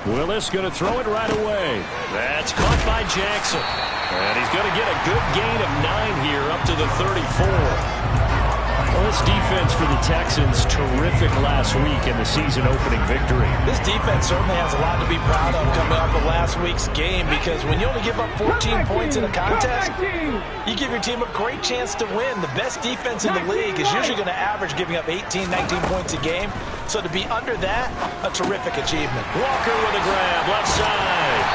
Willis going to throw it right away. That's caught by Jackson. And he's going to get a good gain of 9 here up to the 34. Well, this defense for the Texans, terrific last week in the season-opening victory. This defense certainly has a lot to be proud of coming off of last week's game, because when you only give up 14 points in a contest, you give your team a great chance to win. The best defense in the league is usually going to average giving up 18, 19 points a game. So to be under that, a terrific achievement. Walker with a grab, left side.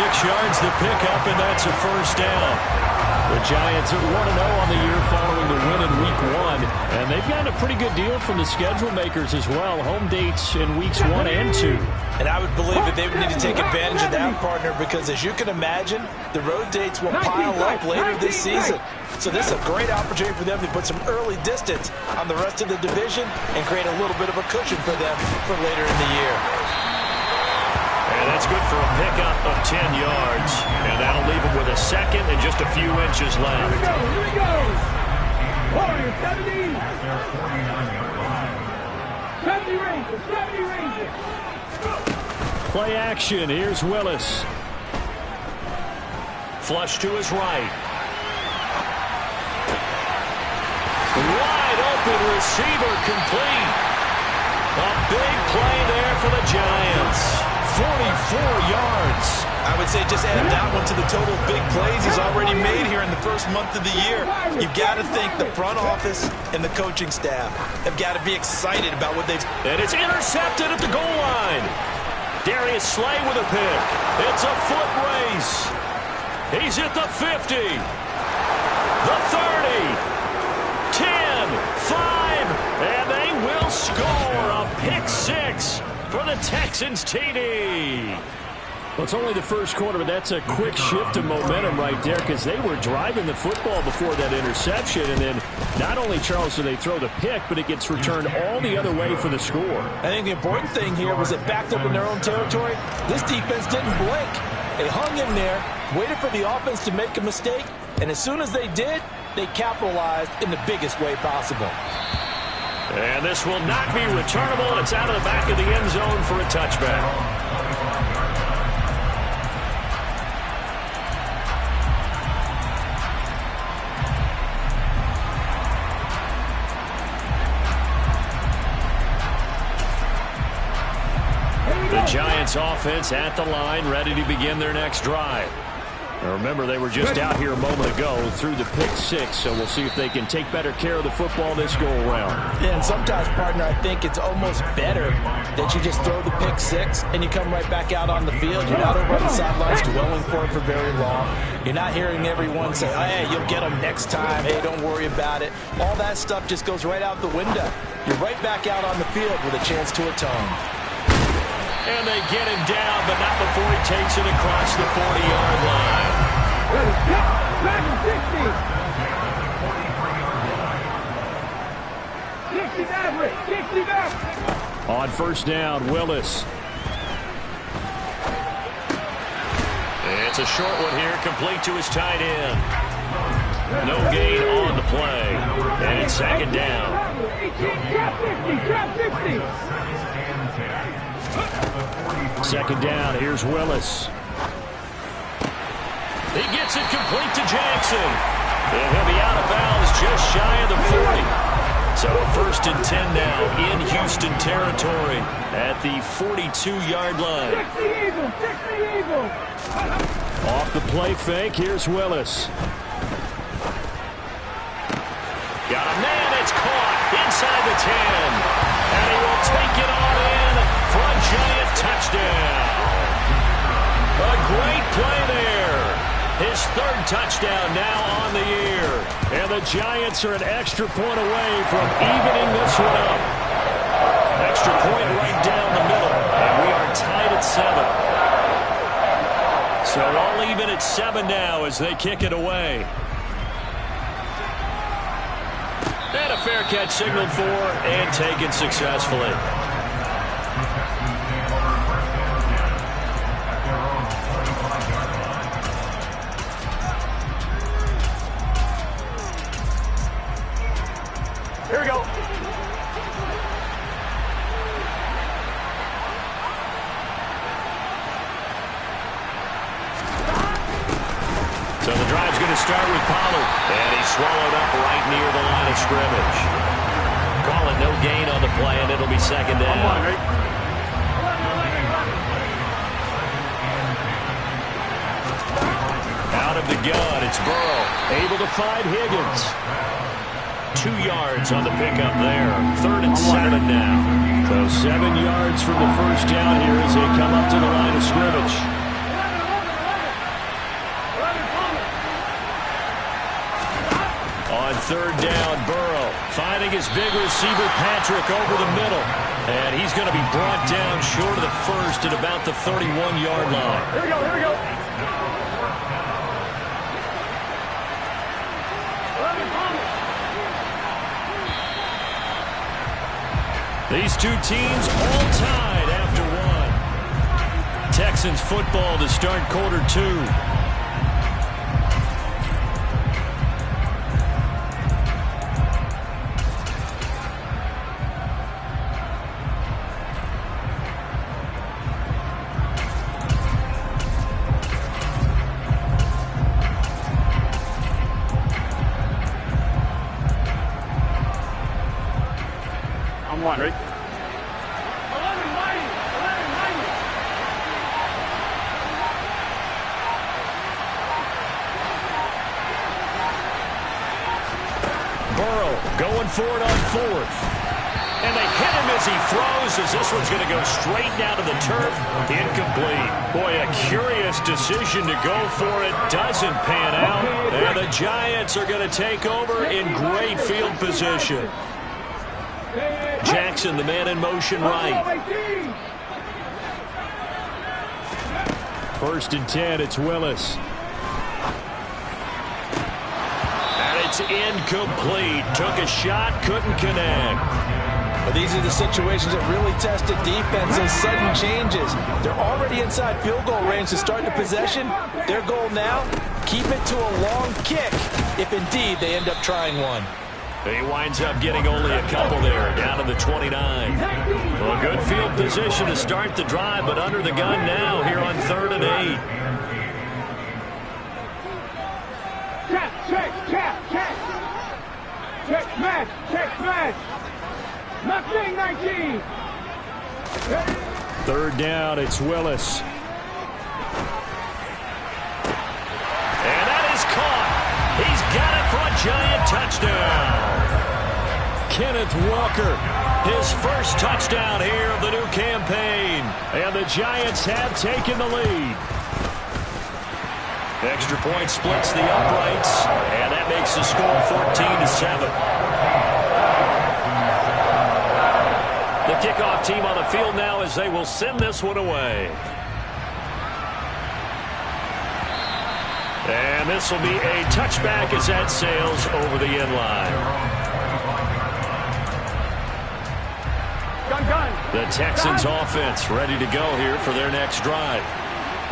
6 yards to pick up, and that's a first down. The Giants are 1-0 on the year following the win in Week 1, and they've gotten a pretty good deal from the schedule makers as well. Home dates in Weeks 1 and 2. And I would believe that they would need to take advantage of that, partner, because as you can imagine, the road dates will pile up later this season. So this is a great opportunity for them to put some early distance on the rest of the division and create a little bit of a cushion for them for later in the year. And that's good for a pickup of 10 yards. And that'll leave him with a second and just a few inches left. Here we go. Warriors, 70. 70 Rangers, 70 Rangers. Play action. Here's Willis. Flush to his right. Wide open receiver complete. A big play there for the Giants. 44 yards. I would say just add that one to the total big plays he's already made here in the first month of the year. You've got to think the front office and the coaching staff have got to be excited about what they've... And it's intercepted at the goal line. Darius Slay with a pick. It's a foot race. He's at the 50. The 30. 10. 5. And they will score a pick 6. For the Texans, TD. Well, it's only the first quarter, but that's a quick shift of momentum right there, because they were driving the football before that interception, and then not only, Charles, do they throw the pick, but it gets returned all the other way for the score. I think the important thing here was it backed up in their own territory. This defense didn't blink. They hung in there, waited for the offense to make a mistake, and as soon as they did, they capitalized in the biggest way possible. And this will not be returnable. It's out of the back of the end zone for a touchback. The Giants offense at the line, ready to begin their next drive. Now remember, they were just out here a moment ago through the pick 6, so we'll see if they can take better care of the football this go-around. Yeah, and sometimes, partner, I think it's almost better that you just throw the pick 6 and you come right back out on the field. You're not over on the sidelines dwelling for it for very long. You're not hearing everyone say, oh, hey, you'll get them next time. Hey, don't worry about it. All that stuff just goes right out the window. You're right back out on the field with a chance to atone. And they get him down, but not before he takes it across the 40-yard line. On first down, Willis. It's a short one here, complete to his tight end. No gain on the play. And it's second down. Second down, here's Willis. He gets it complete to Jackson. And he'll be out of bounds just shy of the 40. So first and 10 now in Houston territory at the 42-yard line. Off the play fake, here's Willis. Got a man, it's caught inside the 10. And he will take it on in for a Giant touchdown. A great play there. His third touchdown now on the year. And the Giants are an extra point away from evening this one up. Extra point right down the middle. And we are tied at 7. So all even at 7 now as they kick it away. And a fair catch signaled for and taken successfully. Here we go. going to start with Pollard. And he's swallowed up right near the line of scrimmage. Calling no gain on the play, and it'll be second down. Out of the gun, it's Burrow. Able to find Higgins. 2 yards on the pickup there. 3rd and 7 now. So 7 yards from the first down here as they come up to the line of scrimmage. On 3rd down, Burrow finding his big receiver Patrick over the middle. And he's going to be brought down short of the first at about the 31-yard line. Here we go, here we go. These two teams all tied after one. Texans football to start quarter 2. One, right? Burrow going for it on 4th. And they hit him as he throws, as this one's going to go straight down to the turf. Incomplete. Boy, a curious decision to go for it. Doesn't pan out. And the Giants are going to take over in great field position. Jackson, the man in motion right. 1st and 10, it's Willis. And it's incomplete. Took a shot, couldn't connect. But these are the situations that really test a defense, those sudden changes. They're already inside field goal range to start the possession. Their goal now, keep it to a long kick, if indeed they end up trying one. He winds up getting only a couple there, down to the 29. Well, good field position to start the drive, but under the gun now here on 3rd and 8. Check, smash. Nothing, 19. 3rd down, it's Willis. And that is caught. He's got it for a Giant touchdown. Kenneth Walker, his first touchdown here of the new campaign. And the Giants have taken the lead. Extra point splits the uprights, and that makes the score 14-7. The kickoff team on the field now as they will send this one away. And this will be a touchback as that sails over the end line. The Texans offense ready to go here for their next drive.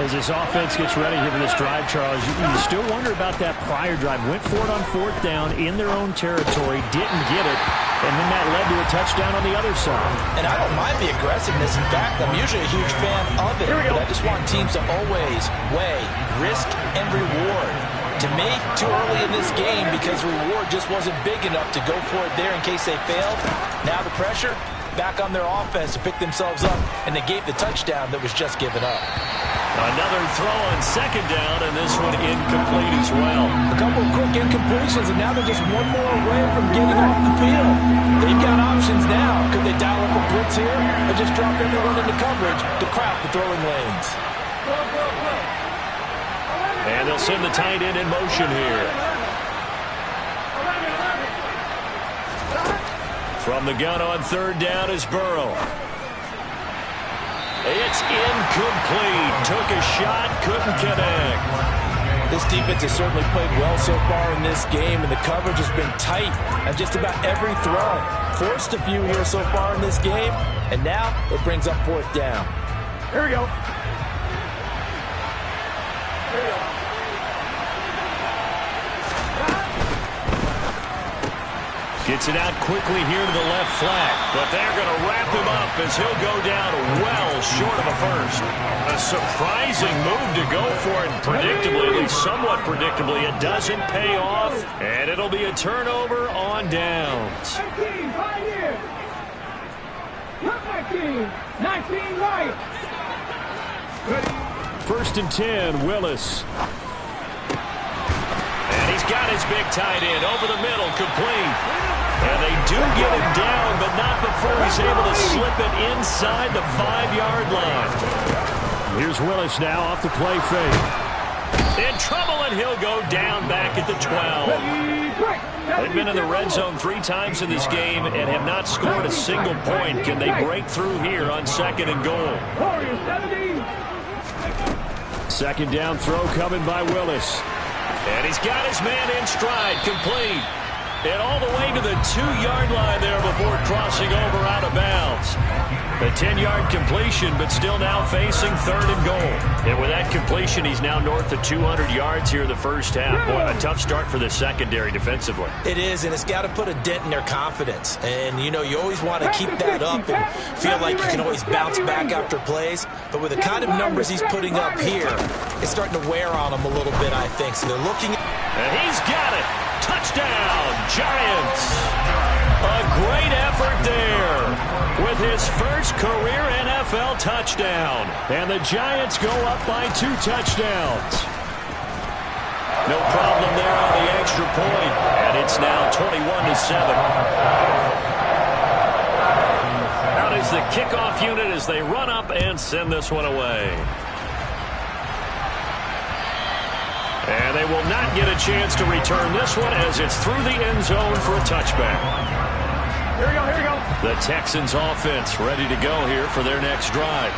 As this offense gets ready here for this drive, Charles, you still wonder about that prior drive. Went for it on 4th down in their own territory, didn't get it, and then that led to a touchdown on the other side. And I don't mind the aggressiveness. In fact, I'm usually a huge fan of it. But I just want teams to always weigh risk and reward. To me, too early in this game because the reward just wasn't big enough to go for it there in case they failed. Now the pressure back on their offense to pick themselves up, and they gave the touchdown that was just given up. Another throw on 2nd down, and this one incomplete as well. A couple of quick incompletions, and now they're just one more away from getting off the field. They've got options now. Could they dial up a blitz here or just drop everyone into coverage to crowd the throwing lanes? And they'll send the tight end in motion here. From the gun on 3rd down is Burrow. It's incomplete. Took a shot, couldn't connect. This defense has certainly played well so far in this game, and the coverage has been tight on just about every throw. Forced a few here so far in this game, and now it brings up 4th down. Here we go. Gets it out quickly here to the left flat. But they're going to wrap him up as he'll go down well short of a first. A surprising move to go for it. Predictably, at least somewhat predictably, it doesn't pay off. And it'll be a turnover on downs. 19, 5 years. Not 19. 19 right. First and 10, Willis. And he's got his big tight end over the middle, complete. And they do get him down, but not before he's able to slip it inside the 5-yard line. Here's Willis now off the play fake. In trouble, and he'll go down back at the 12. They've been in the red zone 3 times in this game and have not scored a single point. Can they break through here on 2nd and goal? Second down throw coming by Willis. And he's got his man in stride, complete. And all the way to the 2-yard line there before crossing over out of bounds. A 10-yard completion, but still now facing 3rd and goal. And with that completion, he's now north of 200 yards here in the first half. Boy, a tough start for the secondary defensively. It is, and it's got to put a dent in their confidence. And, you know, you always want to keep that up and feel like you can always bounce back after plays. But with the kind of numbers he's putting up here, it's starting to wear on him a little bit, I think. So they're looking. And he's got it. Touchdown, Giants. A great effort there with his first career NFL touchdown. And the Giants go up by 2 touchdowns. No problem there on the extra point. And it's now 21-7. Out is the kickoff unit as they run up and send this one away. And they will not get a chance to return this one as it's through the end zone for a touchback. Here we go, here we go. The Texans offense ready to go here for their next drive.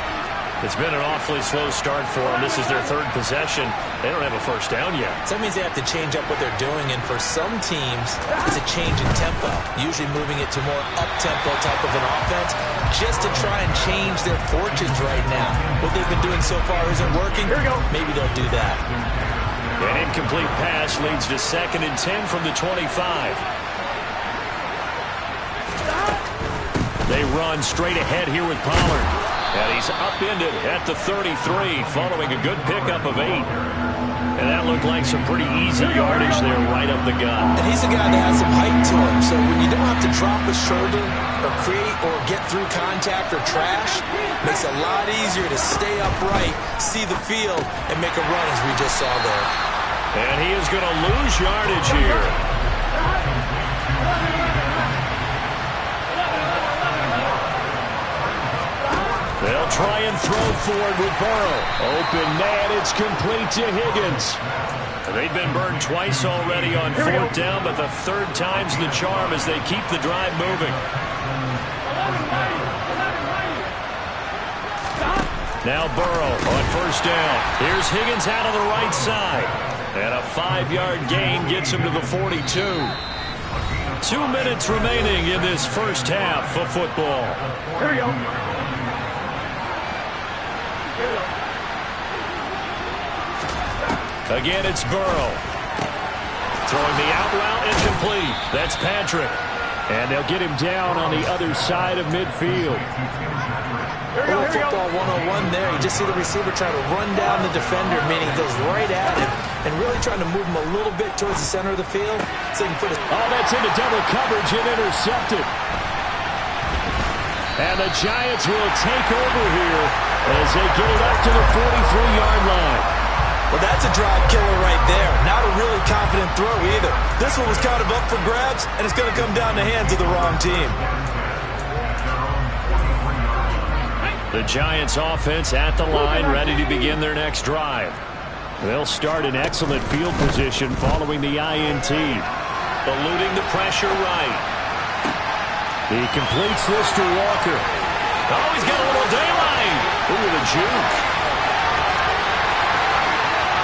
It's been an awfully slow start for them. This is their 3rd possession. They don't have a first down yet. So that means they have to change up what they're doing, and for some teams, it's a change in tempo, usually moving it to more up-tempo type of an offense, just to try and change their fortunes right now. What they've been doing so far isn't working. Here we go. Maybe they'll do that. An incomplete pass leads to 2nd and 10 from the 25. They run straight ahead here with Pollard. And he's upended at the 33 following a good pickup of 8. And that looked like some pretty easy yardage there right up the gut. And he's a guy that has some height to him, so when you don't have to drop a shoulder or create or get through contact or trash, it makes it a lot easier to stay upright, see the field, and make a run as we just saw there. And he is going to lose yardage here. They'll try and throw forward with Burrow. Open man, it's complete to Higgins. They've been burned twice already on 4th down, but the 3rd time's the charm as they keep the drive moving. Now Burrow on 1st down. Here's Higgins out on the right side. And a 5-yard gain gets him to the 42. 2 minutes remaining in this first half of football. Here we go. Again, it's Burrow. Throwing the out route incomplete. That's Patrick. And they'll get him down on the other side of midfield. Little football 101 there. You just see the receiver trying to run down the defender, meaning he goes right at him and really trying to move him a little bit towards the center of the field so he can put his... Oh, that's into double coverage and intercepted. And the Giants will take over here as they get it up to the 43-yard line. Well, that's a drive killer right there. Not a really confident throw either. This one was kind of up for grabs, and it's going to come down the hands of the wrong team. The Giants offense at the line, ready to begin their next drive. They'll start in excellent field position following the INT. Eluding the pressure right. He completes this to Walker. Oh, he's got a little daylight. Ooh, the juke.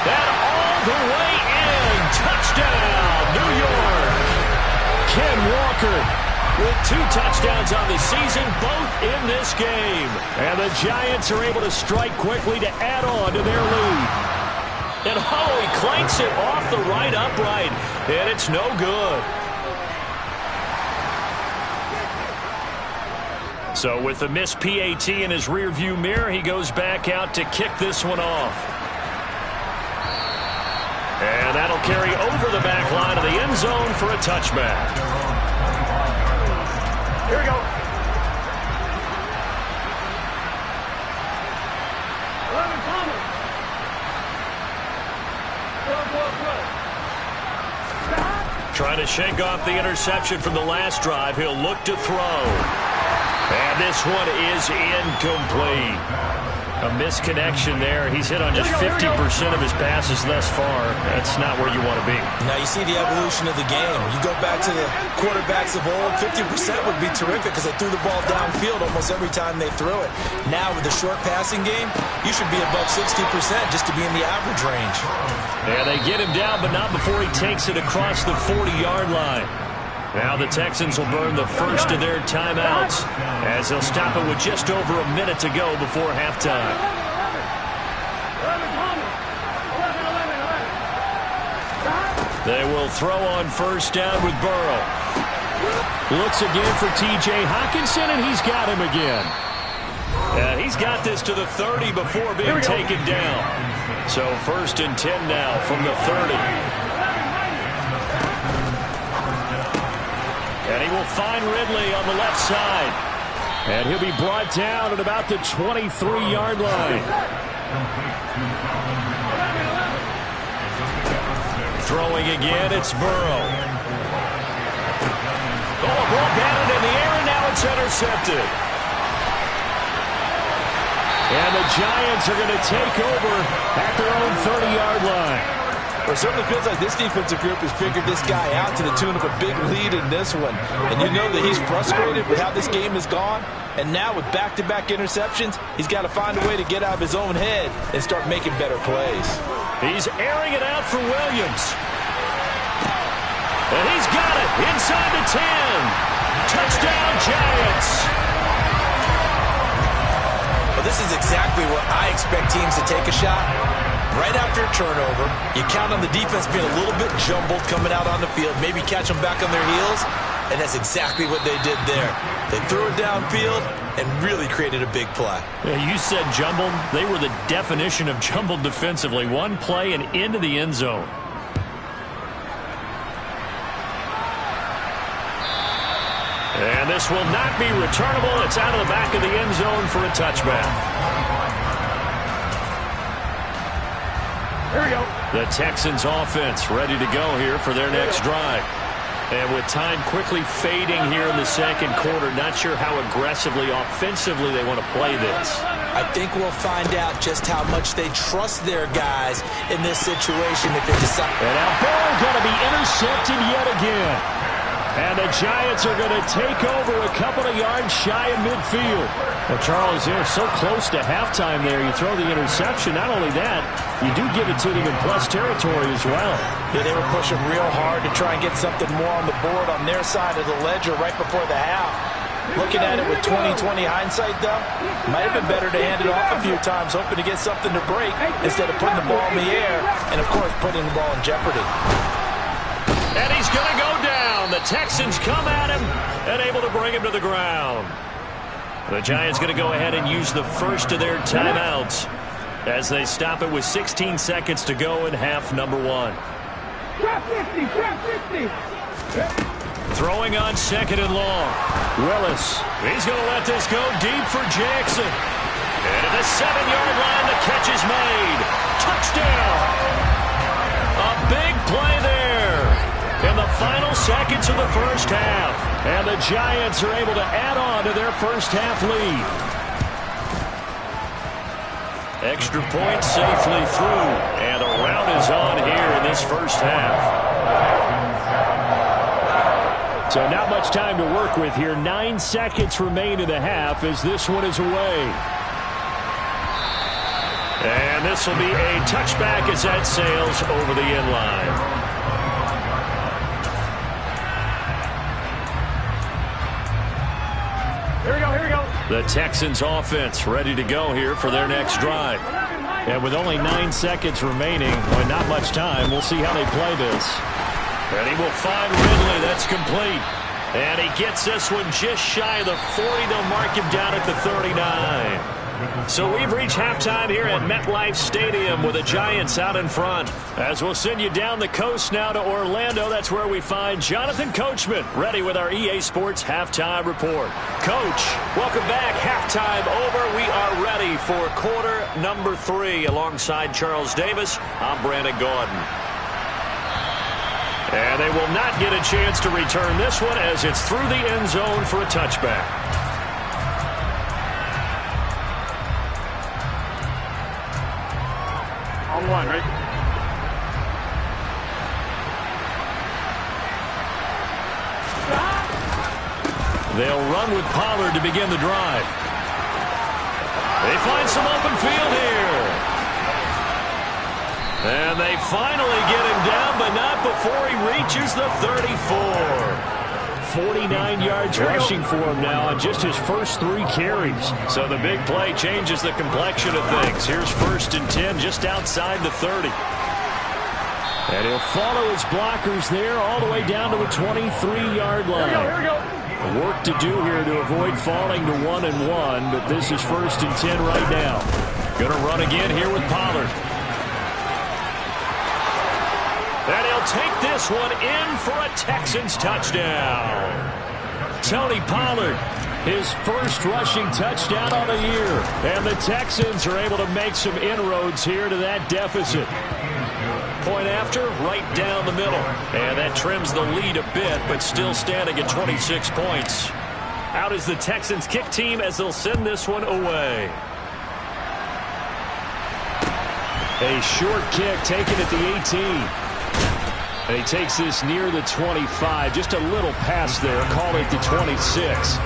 And all the way in. Touchdown, New York. Ken Walker with 2 touchdowns on the season, both in this game. And the Giants are able to strike quickly to add on to their lead. And he clanks it off the right upright, and it's no good. So with the missed PAT in his rearview mirror, he goes back out to kick this one off. And that'll carry over the back line of the end zone for a touchback. Here we go. 11 Thomas. Trying to shake off the interception from the last drive. He'll look to throw. And this one is incomplete. A misconnection there. He's hit on just 50% of his passes thus far. That's not where you want to be. Now you see the evolution of the game. You go back to the quarterbacks of old, 50% would be terrific because they threw the ball downfield almost every time they threw it. Now with the short passing game, you should be above 60% just to be in the average range. Yeah, they get him down, but not before he takes it across the 40-yard line. Now the Texans will burn the first of their timeouts as they'll stop it with just over a minute to go before halftime. They will throw on first down with Burrow. Looks again for T.J. Hockenson, and he's got him again. He's got this to the 30 before being taken down. So 1st and 10 now from the 30. And he will find Ridley on the left side. And he'll be brought down at about the 23-yard line. Throwing again, it's Burrow. Oh, ball batted in the air, and now it's intercepted. And the Giants are going to take over at their own 30-yard line. Well, it certainly feels like this defensive group has figured this guy out to the tune of a big lead in this one. And you know that he's frustrated with how this game has gone. And now with back-to-back interceptions, he's got to find a way to get out of his own head and start making better plays. He's airing it out for Williams. And he's got it inside the 10. Touchdown, Giants. Well, this is exactly where I expect teams to take a shot. Right after a turnover, you count on the defense being a little bit jumbled coming out on the field, maybe catch them back on their heels, and that's exactly what they did there. They threw it downfield and really created a big play. Yeah, you said jumbled. They were the definition of jumbled defensively. One play and into the end zone. And this will not be returnable. It's out of the back of the end zone for a touchback. Here we go. The Texans offense ready to go here for their next drive. And with time quickly fading here in the second quarter, not sure how aggressively, offensively they want to play this. I think we'll find out just how much they trust their guys in this situation if they decide. And now ball going to be intercepted yet again. And the Giants are going to take over a couple of yards shy of midfield. Well, Charles, they're so close to halftime there. You throw the interception. Not only that, you do give it to them in plus territory as well. Yeah, they were pushing real hard to try and get something more on the board on their side of the ledger right before the half. Looking at it with 20/20 hindsight, though, might have been better to hand it off a few times, hoping to get something to break instead of putting the ball in the air and, of course, putting the ball in jeopardy. And he's going to go down. The Texans come at him and able to bring him to the ground. The Giants going to go ahead and use the first of their timeouts as they stop it with 16 seconds to go in half number one. Trap 50, trap 50. Throwing on second and long. Willis. He's going to let this go deep for Jackson. And at the 7-yard line, the catch is made. Touchdown. A big play there in the final seconds of the first half. And the Giants are able to add on to their first half lead. Extra point safely through. And a rout is on here in this first half. So not much time to work with here. 9 seconds remain in the half as this one is away. And this will be a touchback as that sails over the end line. Here we go, here we go. The Texans offense ready to go here for their next drive. And with only 9 seconds remaining, and not much time, we'll see how they play this. And he will find Ridley. That's complete. And he gets this one just shy of the 40. They'll mark him down at the 39. So we've reached halftime here at MetLife Stadium with the Giants out in front. As we'll send you down the coast now to Orlando, that's where we find Jonathan Coachman, ready with our EA Sports Halftime Report. Coach, welcome back. Halftime over. We are ready for quarter number 3. Alongside Charles Davis, I'm Brandon Gordon. And they will not get a chance to return this one as it's through the end zone for a touchback. On one, right? They'll run with Pollard to begin the drive. They find some open field here. And they finally get him down, but not before he reaches the 34. 49 yards rushing for him now on just his first 3 carries. So the big play changes the complexion of things. Here's 1st and 10 just outside the 30. And he'll follow his blockers there all the way down to the 23-yard line. Here we go. Work to do here to avoid falling to 1-1, but this is 1st and 10 right now. Going to run again here with Pollard. And he'll take this one in for a Texans touchdown. Tony Pollard, his first rushing touchdown of the year. And the Texans are able to make some inroads here to that deficit. Point after, right down the middle. And that trims the lead a bit, but still standing at 26 points. Out is the Texans kick team as they'll send this one away. A short kick taken at the 18. And he takes this near the 25. Just a little pass there. Call it the 26.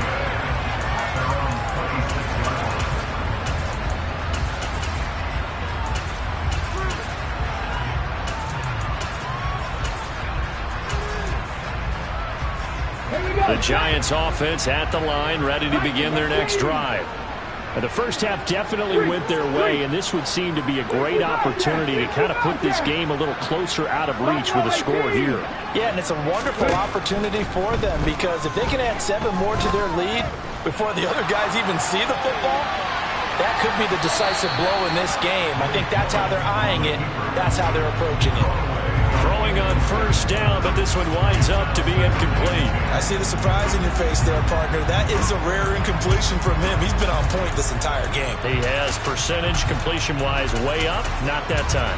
The Giants offense at the line, ready to begin their next drive. And the first half definitely went their way, and this would seem to be a great opportunity to kind of put this game a little closer out of reach with a score here. Yeah, and it's a wonderful opportunity for them because if they can add 7 more to their lead before the other guys even see the football, that could be the decisive blow in this game. I think that's how they're eyeing it. That's how they're approaching it. Throwing on 1st down, but this one winds up to be incomplete. I see the surprise in your face there, partner. That is a rare incompletion from him. He's been on point this entire game. He has percentage completion-wise way up. Not that time.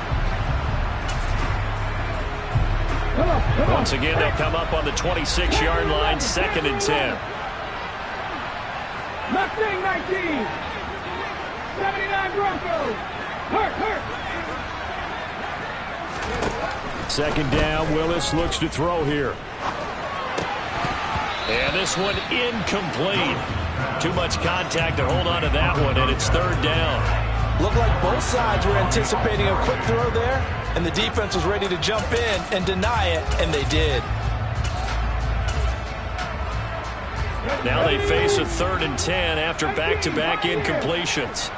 Once again, they'll come up on the 26-yard line, 2nd and 10. Mustang 19. 79 Broncos. Hurt. 2nd down, Willis looks to throw here. And this one incomplete. Too much contact to hold on to that one, and it's 3rd down. Looked like both sides were anticipating a quick throw there, and the defense was ready to jump in and deny it, and they did. Now they face a 3rd and 10 after back-to-back incompletions.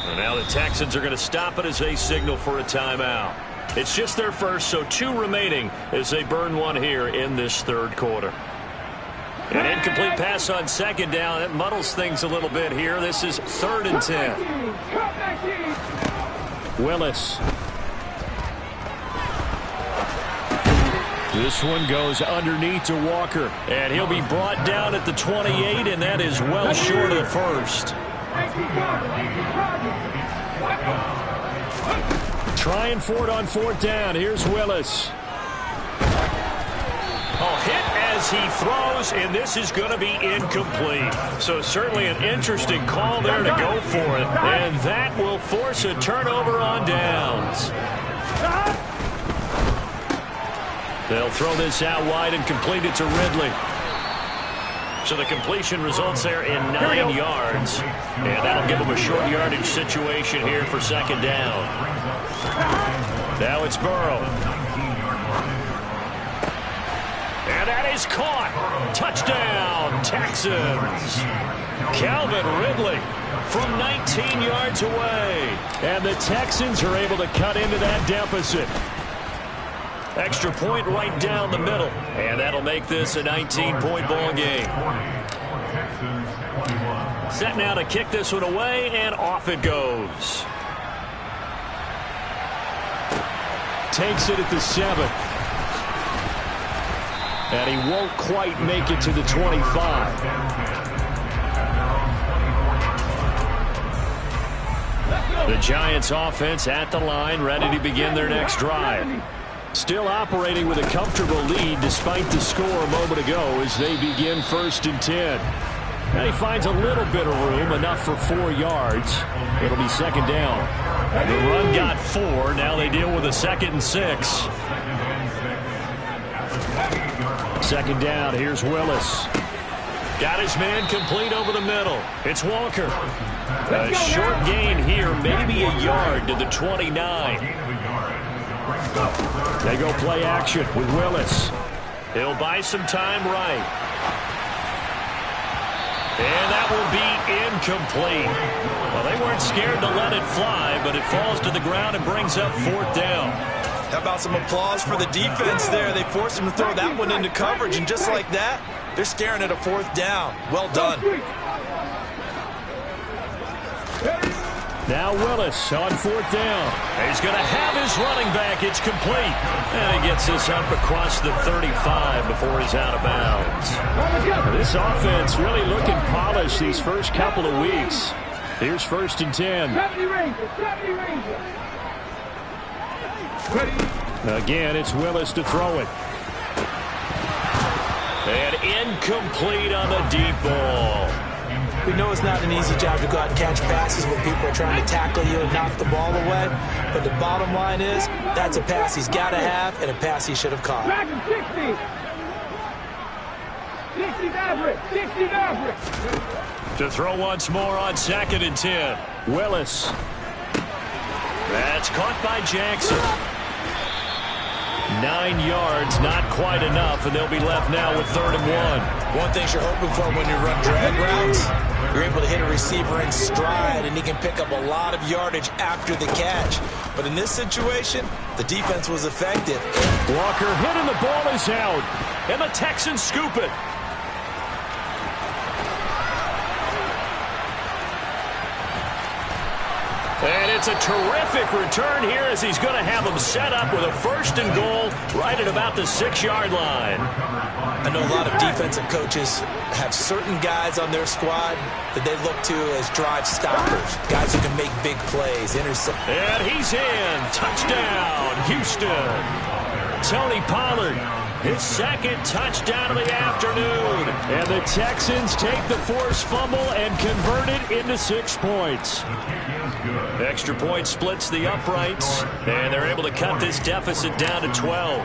And now the Texans are going to stop it as they signal for a timeout. It's just their first, so 2 remaining as they burn one here in this 3rd quarter. An incomplete pass on 2nd down. That muddles things a little bit here. This is 3rd and 10. Willis. This one goes underneath to Walker. And he'll be brought down at the 28, and that is well short of the first. Trying for it on 4th down. Here's Willis. Hit as he throws, and this is going to be incomplete. So certainly an interesting call there to go for it. And that will force a turnover on downs. They'll throw this out wide and complete it to Ridley. So the completion results there in 9 yards. And that'll give them a short yardage situation here for 2nd down. Now it's Burrow. And that is caught. Touchdown, Texans. Calvin Ridley from 19 yards away. And the Texans are able to cut into that deficit. Extra point right down the middle. And that'll make this a 19-point ball game. Set now to kick this one away, and off it goes. Takes it at the 7. And he won't quite make it to the 25. The Giants offense at the line, ready to begin their next drive. Still operating with a comfortable lead despite the score a moment ago as they begin 1st and 10. And he finds a little bit of room, enough for 4 yards. It'll be 2nd down. The run got 4. Now they deal with a 2nd and 6. 2nd down. Here's Willis. Got his man complete over the middle. It's Walker. A short gain here, maybe a yard to the 29. They go play action with Willis. He'll buy some time right. And that will be incomplete. Well, they weren't scared to let it fly, but it falls to the ground and brings up 4th down. How about some applause for the defense there? They forced him to throw that one into coverage, and just like that, they're staring at a 4th down. Well done. Now Willis on 4th down. He's going to have his running back. It's complete. And he gets this up across the 35 before he's out of bounds. This offense really looking polished these first couple of weeks. Here's 1st and 10. Again, it's Willis to throw it. And incomplete on the deep ball. We know it's not an easy job to go out and catch passes when people are trying to tackle you and knock the ball away. But the bottom line is, that's a pass he's got to have and a pass he should have caught. 60's average. 60's average. To throw once more on 2nd and 10. Willis. That's caught by Jackson. 9 yards, not quite enough, and they'll be left now with 3rd and 1. One thing you're hoping for when you run drag routes, you're able to hit a receiver in stride, and he can pick up a lot of yardage after the catch. But in this situation, the defense was effective. Walker hit and the ball is out. And the Texans scoop it. And it's a terrific return here as he's going to have them set up with a 1st and goal right at about the 6-yard line. I know a lot of defensive coaches have certain guys on their squad that they look to as drive stoppers, guys who can make big plays, intercept. And he's in. Touchdown, Houston. Tony Pollard, his 2nd touchdown of the afternoon. And the Texans take the forced fumble and convert it into 6 points. Extra point splits the uprights, and they're able to cut this deficit down to 12.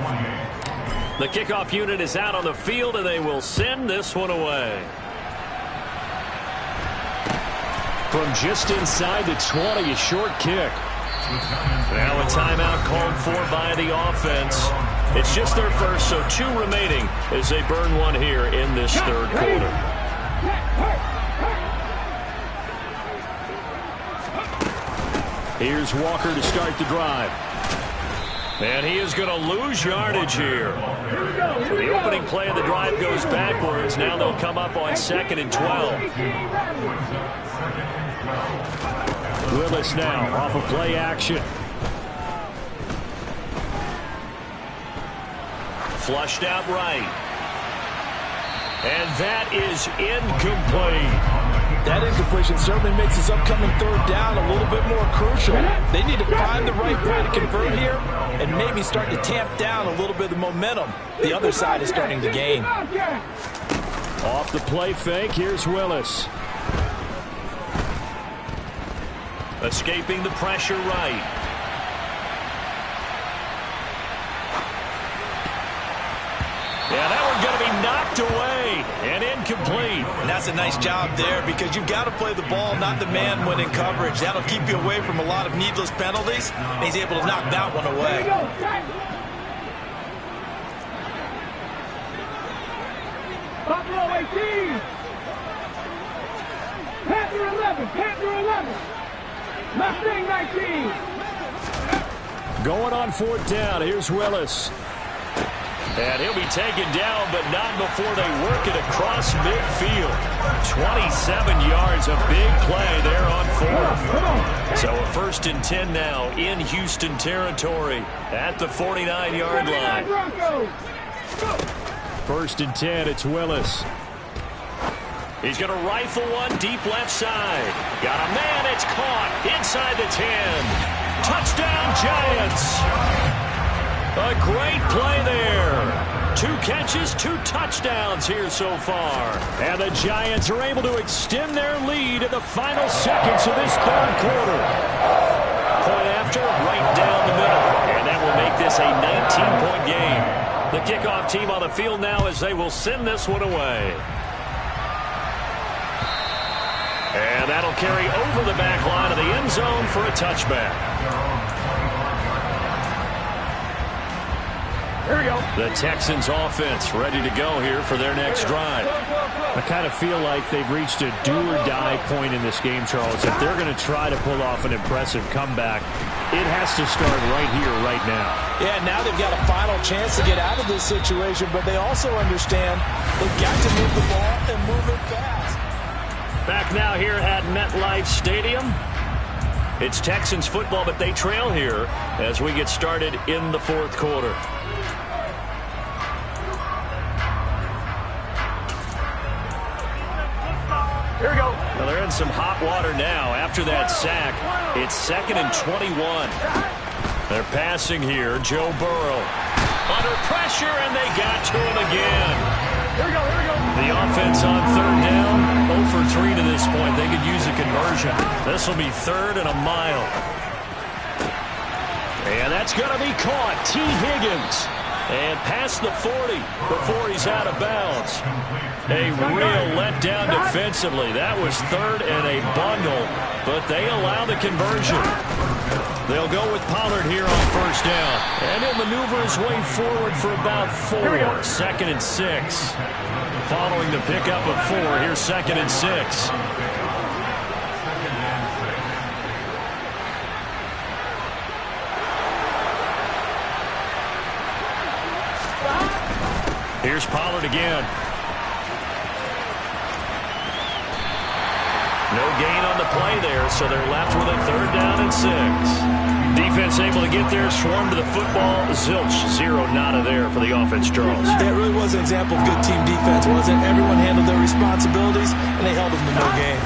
The kickoff unit is out on the field, and they will send this one away. From just inside the 20, a short kick. Now a timeout called for by the offense. It's just their first, so 2 remaining as they burn one here in this 3rd quarter. Here's Walker to start the drive. And he is going to lose yardage here. So the opening play of the drive goes backwards. Now they'll come up on 2nd and 12. Willis now off of play action. Flushed out right. And that is incomplete. That incompletion certainly makes this upcoming 3rd down a little bit more crucial. They need to find the right play to convert here and maybe start to tamp down a little bit of the momentum the other side is starting to gain. Off the play fake, here's Willis. Escaping the pressure right. Yeah, that one's going to be knocked away and incomplete. And that's a nice job there because you've got to play the ball, not the man when in coverage. That'll keep you away from a lot of needless penalties, and he's able to knock that one away. Buffalo 18. Panther 11. Panther 11. Mustang 19. Going on 4th down. Here's Willis. And he'll be taken down, but not before they work it across midfield. 27 yards, a big play there on fourth. So a 1st and 10 now in Houston territory at the 49-yard line. 1st and 10, it's Willis. He's going to rifle one deep left side. Got a man, it's caught inside the 10. Touchdown, Giants. A great play there. 2 catches, 2 touchdowns here so far. And the Giants are able to extend their lead in the final seconds of this 3rd quarter. Point after, right down the middle. And that will make this a 19-point game. The kickoff team on the field now as they will send this one away. And that'll carry over the back line of the end zone for a touchback. Here we go. The Texans offense ready to go here for their next drive. I kind of feel like they've reached a do-or-die point in this game, Charles. If they're going to try to pull off an impressive comeback, it has to start right here, right now. Yeah, now they've got a final chance to get out of this situation, but they also understand they've got to move the ball and move it fast. Back now here at MetLife Stadium. It's Texans football, but they trail here as we get started in the 4th quarter. Here we go. Well, they're in some hot water now. After that sack, it's 2nd and 21. They're passing here. Joe Burrow under pressure, and they got to him again. Here we go. Here we go. The offense on 3rd down, 0 for 3 to this point. They could use a conversion. This will be 3rd and a mile. And that's going to be caught. T. Higgins. And past the 40 before he's out of bounds. A real letdown defensively. That was 3rd and a bundle, but they allow the conversion. They'll go with Pollard here on 1st down. And he'll maneuver his way forward for about 4. 2nd and 6. Following the pickup of 4, here's 2nd and 6. Here's Pollard again. No gain on the play there, so they're left with a 3rd down and 6. Defense able to get there, swarm to the football. Zilch, 0 nada there for the offense, Charles. Yeah, it really was an example of good team defense, wasn't it? Everyone handled their responsibilities, and they held them to no gain.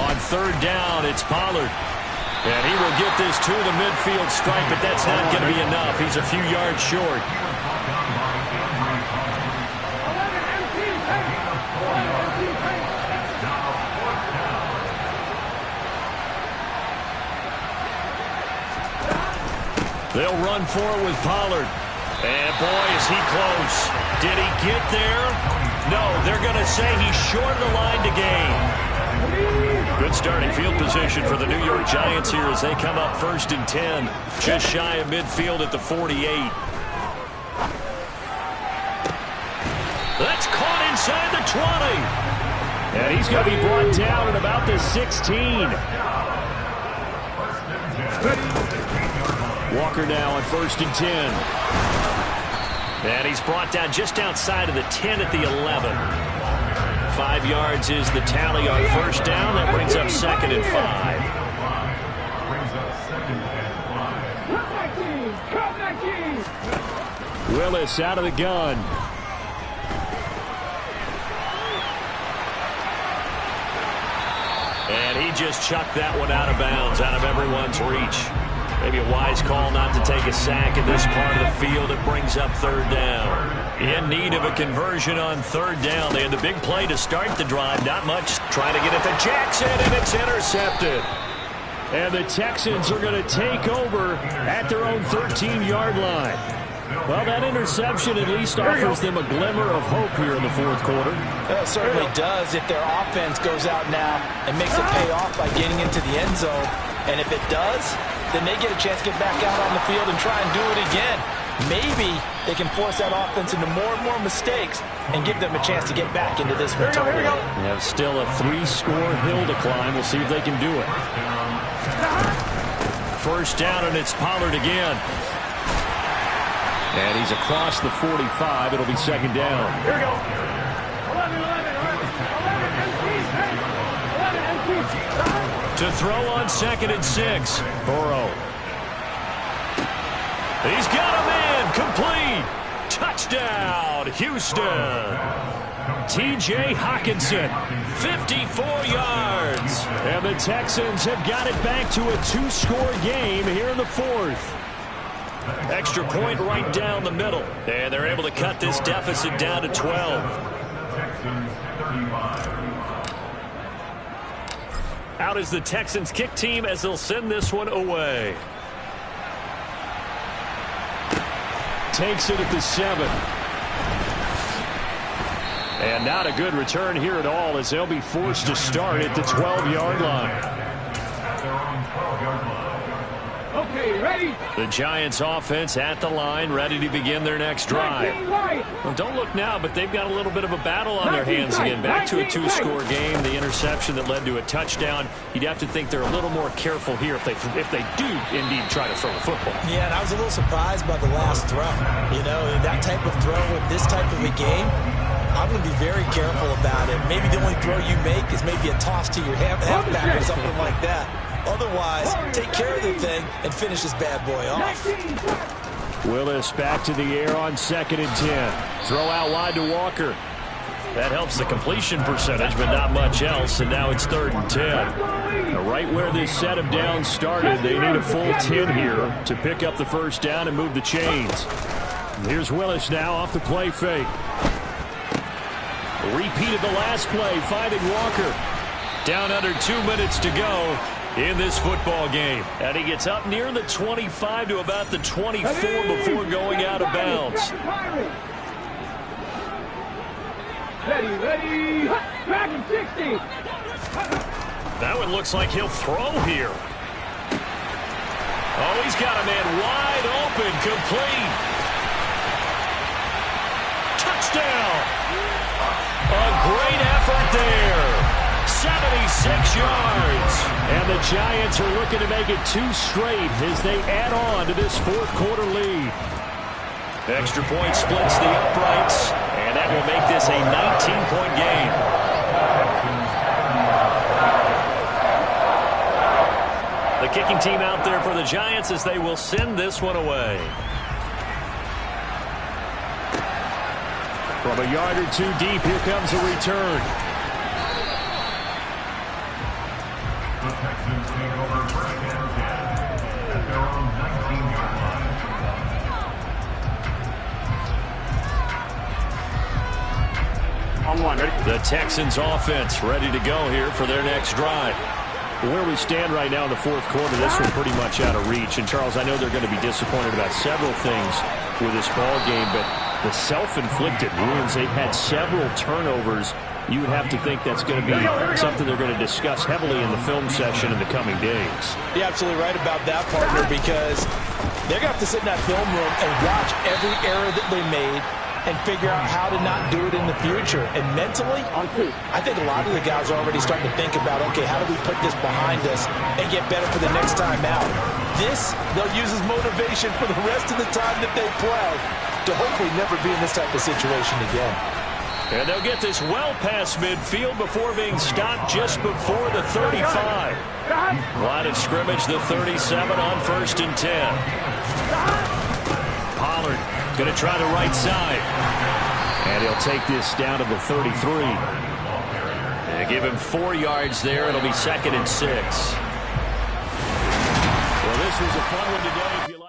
On 3rd down, it's Pollard. And he will get this to the midfield stripe, but that's not going to be enough. He's a few yards short. They'll run for it with Pollard. And boy, is he close. Did he get there? No, they're going to say he's short of the line to gain. Good starting field position for the New York Giants here as they come up 1st and 10. Just shy of midfield at the 48. That's caught inside the 20. And he's going to be brought down at about the 16. Walker now on 1st and 10. And he's brought down just outside of the 10 at the 11. 5 yards is the tally on 1st down. That brings up 2nd and 5. Willis out of the gun. And he just chucked that one out of bounds, out of everyone's reach. Maybe a wise call not to take a sack at this part of the field. It brings up 3rd down. In need of a conversion on 3rd down. They had the big play to start the drive. Not much. Trying to get it to Jackson, and it's intercepted. And the Texans are going to take over at their own 13-yard line. Well, that interception at least offers them a glimmer of hope here in the 4th quarter. It certainly does if their offense goes out now and makes it pay off by getting into the end zone. And if it does, then they get a chance to get back out on the field and try and do it again. Maybe they can force that offense into more and more mistakes and give them a chance to get back into this one totally. They have still a 3-score hill to climb. We'll see if they can do it. 1st down, and it's Pollard again. And he's across the 45. It'll be second down. Here we go. 11. To throw on 2nd and 6. Burrow. He's got a man. Complete. Touchdown, Houston. T.J. Hockenson, 54 yards. And the Texans have got it back to a 2-score game here in the 4th. Extra point right down the middle. And they're able to cut this deficit down to 12. Out is the Texans kick team as they'll send this one away. Takes it at the 7. And not a good return here at all as they'll be forced to start at the 12-yard line. Okay, ready? The Giants offense at the line, ready to begin their next drive. Well, don't look now, but they've got a little bit of a battle on their hands again. Back to a 2-score game. The interception that led to a touchdown. You'd have to think they're a little more careful here if they do indeed try to throw the football. Yeah, and I was a little surprised by the last throw. You know, that type of throw with this type of a game, I'm going to be very careful about it. Maybe the only throw you make is maybe a toss to your halfback or something like that. Otherwise, take care of the thing and finish this bad boy off. Willis back to the air on 2nd and 10. Throw out wide to Walker. That helps the completion percentage, but not much else. And now it's 3rd and 10. Now, right where this set of downs started, they need a full 10 here to pick up the first down and move the chains. Here's Willis now off the play fake. Repeated the last play, finding Walker. Down under 2 minutes to go in this football game. And he gets up near the 25 to about the 24 before going out of bounds. Ready. Back in 60. That one looks like he'll throw here. Oh, he's got a man wide open, complete. Touchdown. A great effort there. 76 yards. And the Giants are looking to make it 2 straight as they add on to this 4th quarter lead. Extra point splits the uprights, and that will make this a 19-point game. The kicking team out there for the Giants as they will send this one away. From a yard or 2 deep, here comes a return. The Texans take over first and 10 at their own 19-yard line. On 1, ready? The Texans offense ready to go here for their next drive. Where we stand right now in the 4th quarter, this one pretty much out of reach. And, Charles, I know they're going to be disappointed about several things with this ball game, but the self-inflicted wounds, they've had several turnovers. You would have to think that's going to be something they're going to discuss heavily in the film session in the coming days. You're absolutely right about that, partner, because they're going to have to sit in that film room and watch every error that they made and figure out how to not do it in the future. And mentally, I think a lot of the guys are already starting to think about, okay, how do we put this behind us and get better for the next time out? This, they'll use as motivation for the rest of the time that they play to hopefully never be in this type of situation again. And they'll get this well past midfield before being stopped just before the 35. Line of scrimmage, the 37 on 1st and 10. Pollard going to try the right side. And he'll take this down to the 33. And give him 4 yards there. It'll be 2nd and 6. Well, this was a fun one today.